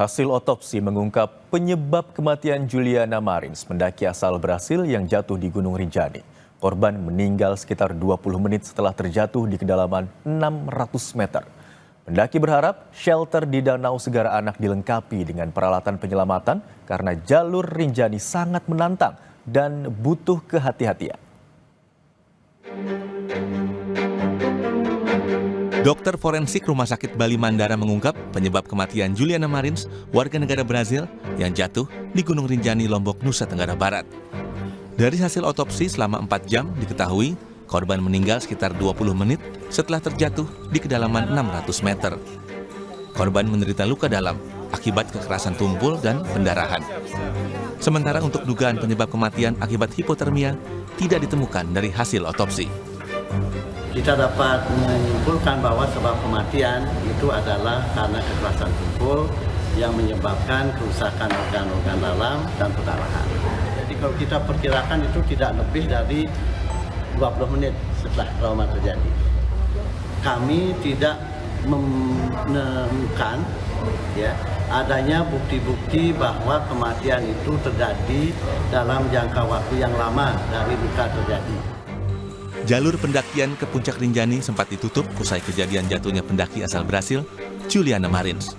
Hasil otopsi mengungkap penyebab kematian Juliana Marins, pendaki asal Brasil yang jatuh di Gunung Rinjani. Korban meninggal sekitar 20 menit setelah terjatuh di kedalaman 600 meter. Pendaki berharap shelter di Danau Segara Anak dilengkapi dengan peralatan penyelamatan karena jalur Rinjani sangat menantang dan butuh kehati-hatian. Dokter forensik Rumah Sakit Bali Mandara mengungkap penyebab kematian Juliana Marins, warga negara Brazil yang jatuh di Gunung Rinjani, Lombok, Nusa Tenggara Barat. Dari hasil otopsi selama 4 jam diketahui korban meninggal sekitar 20 menit setelah terjatuh di kedalaman 600 meter. Korban menderita luka dalam akibat kekerasan tumpul dan pendarahan. Sementara untuk dugaan penyebab kematian akibat hipotermia tidak ditemukan dari hasil otopsi. Kita dapat menyimpulkan bahwa sebab kematian itu adalah karena kekerasan tumpul yang menyebabkan kerusakan organ-organ dalam dan pendarahan. Jadi kalau kita perkirakan itu tidak lebih dari 20 menit setelah trauma terjadi. Kami tidak menemukan adanya bukti-bukti bahwa kematian itu terjadi dalam jangka waktu yang lama dari luka terjadi. Jalur pendakian ke puncak Rinjani sempat ditutup usai kejadian jatuhnya pendaki asal Brasil, Juliana Marins.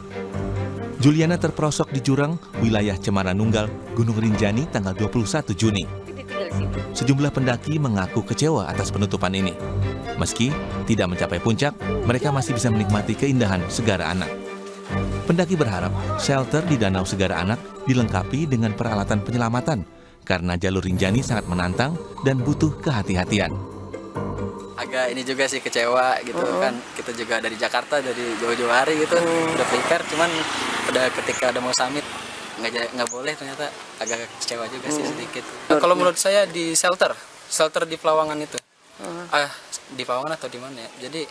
Juliana terperosok di jurang wilayah Cemara Nunggal, Gunung Rinjani tanggal 21 Juni. Sejumlah pendaki mengaku kecewa atas penutupan ini. Meski tidak mencapai puncak, mereka masih bisa menikmati keindahan Segara Anak. Pendaki berharap shelter di Danau Segara Anak dilengkapi dengan peralatan penyelamatan karena jalur Rinjani sangat menantang dan butuh kehati-hatian. Agak ini juga sih kecewa gitu kan, kita juga dari Jakarta dari jauh-jauh hari gitu udah prepare, cuman udah ketika udah mau summit nggak boleh, ternyata agak kecewa juga sih sedikit. Kalau menurut saya di shelter di Pelawangan itu di Pelawangan atau di mana ya, jadi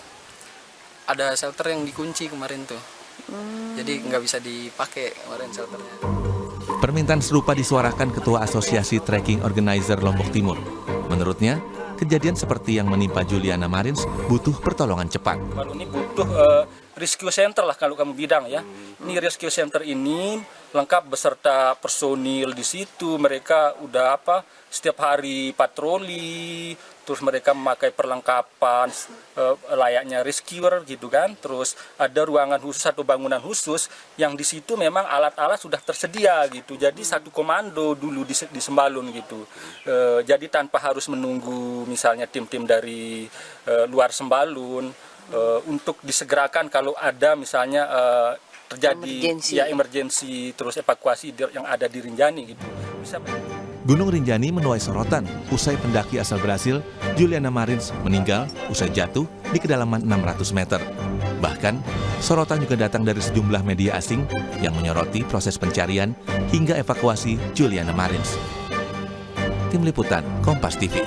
ada shelter yang dikunci kemarin tuh, jadi nggak bisa dipakai kemarin shelternya. Permintaan serupa disuarakan Ketua Asosiasi Trekking Organizer Lombok Timur. Menurutnya, kejadian seperti yang menimpa Juliana Marins butuh pertolongan cepat. Baru ini butuh rescue center lah kalau kamu bidang ya. Ini rescue center ini lengkap beserta personil di situ. Mereka udah setiap hari patroli, terus mereka memakai perlengkapan layaknya rescuer gitu kan. Terus ada ruangan khusus atau bangunan khusus yang di situ memang alat-alat sudah tersedia gitu. Jadi satu komando dulu di Sembalun gitu. Jadi tanpa harus menunggu misalnya tim-tim dari luar Sembalun untuk disegerakan kalau ada misalnya terjadi emergensi terus evakuasi yang ada di Rinjani gitu. Gunung Rinjani menuai sorotan usai pendaki asal Brasil, Juliana Marins, meninggal usai jatuh di kedalaman 600 meter. Bahkan, sorotan juga datang dari sejumlah media asing yang menyoroti proses pencarian hingga evakuasi Juliana Marins. Tim Liputan, Kompas TV.